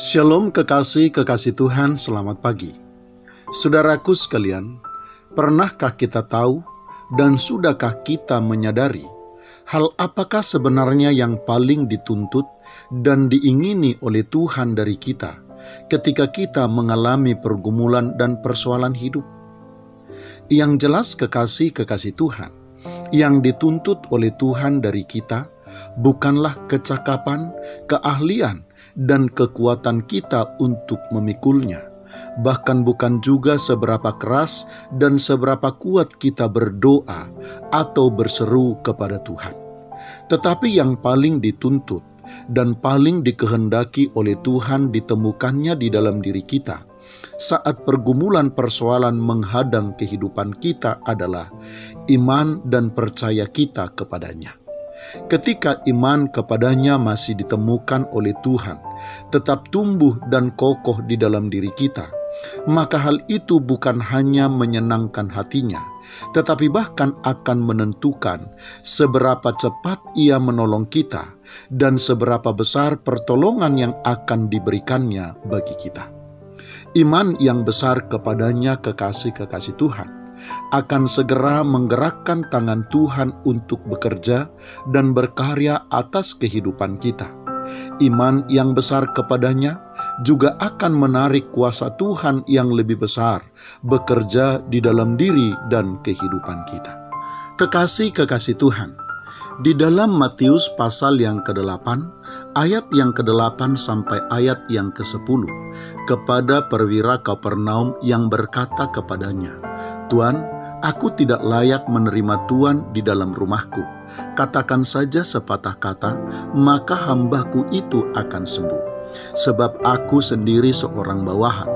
Shalom kekasih-kekasih Tuhan, selamat pagi. Saudaraku sekalian, pernahkah kita tahu dan sudahkah kita menyadari hal apakah sebenarnya yang paling dituntut dan diingini oleh Tuhan dari kita ketika kita mengalami pergumulan dan persoalan hidup? Yang jelas kekasih-kekasih Tuhan, yang dituntut oleh Tuhan dari kita bukanlah kecakapan, keahlian, dan kekuatan kita untuk memikulnya. Bahkan bukan juga seberapa keras dan seberapa kuat kita berdoa atau berseru kepada Tuhan. Tetapi yang paling dituntut dan paling dikehendaki oleh Tuhan ditemukannya di dalam diri kita saat pergumulan persoalan menghadang kehidupan kita adalah iman dan percaya kita kepadanya. Ketika iman kepadanya masih ditemukan oleh Tuhan, tetap tumbuh dan kokoh di dalam diri kita, maka hal itu bukan hanya menyenangkan hatinya, tetapi bahkan akan menentukan seberapa cepat Ia menolong kita dan seberapa besar pertolongan yang akan diberikannya bagi kita. Iman yang besar kepadanya, kekasih-kekasih Tuhan, akan segera menggerakkan tangan Tuhan untuk bekerja dan berkarya atas kehidupan kita. Iman yang besar kepadanya juga akan menarik kuasa Tuhan yang lebih besar bekerja di dalam diri dan kehidupan kita. Kekasih-kekasih Tuhan, di dalam Matius pasal yang ke-8, ayat yang ke-8 sampai ayat yang ke-10, kepada perwira Kapernaum yang berkata kepadanya, "Tuan, aku tidak layak menerima Tuan di dalam rumahku. Katakan saja sepatah kata, maka hambaku itu akan sembuh. Sebab aku sendiri seorang bawahan,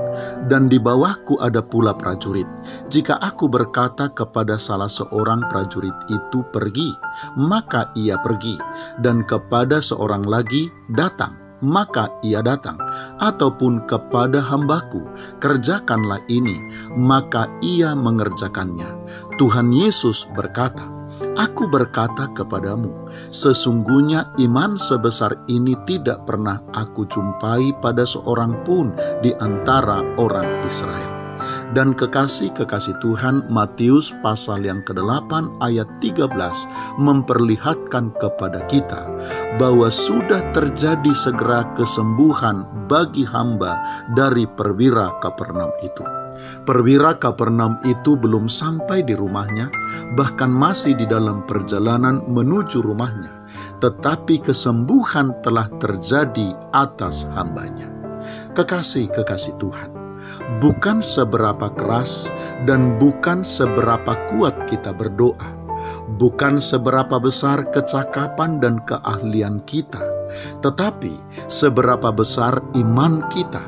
dan di bawahku ada pula prajurit. Jika aku berkata kepada salah seorang prajurit itu pergi, maka ia pergi, dan kepada seorang lagi datang, maka ia datang, ataupun kepada hambaku, kerjakanlah ini, maka ia mengerjakannya." Tuhan Yesus berkata, "Aku berkata kepadamu, sesungguhnya iman sebesar ini tidak pernah aku jumpai pada seorang pun di antara orang Israel." Dan kekasih-kekasih Tuhan, Matius pasal yang ke-8 ayat 13 memperlihatkan kepada kita bahwa sudah terjadi segera kesembuhan bagi hamba dari perwira Kapernaum itu. Perwira Kapernaum itu belum sampai di rumahnya, bahkan masih di dalam perjalanan menuju rumahnya, tetapi kesembuhan telah terjadi atas hambanya. Kekasih-kekasih Tuhan, bukan seberapa keras dan bukan seberapa kuat kita berdoa, bukan seberapa besar kecakapan dan keahlian kita, tetapi seberapa besar iman kita.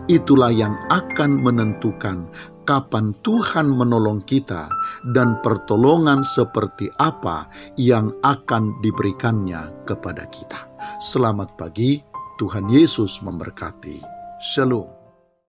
Itulah yang akan menentukan kapan Tuhan menolong kita dan pertolongan seperti apa yang akan diberikannya kepada kita. Selamat pagi, Tuhan Yesus memberkati. Shalom.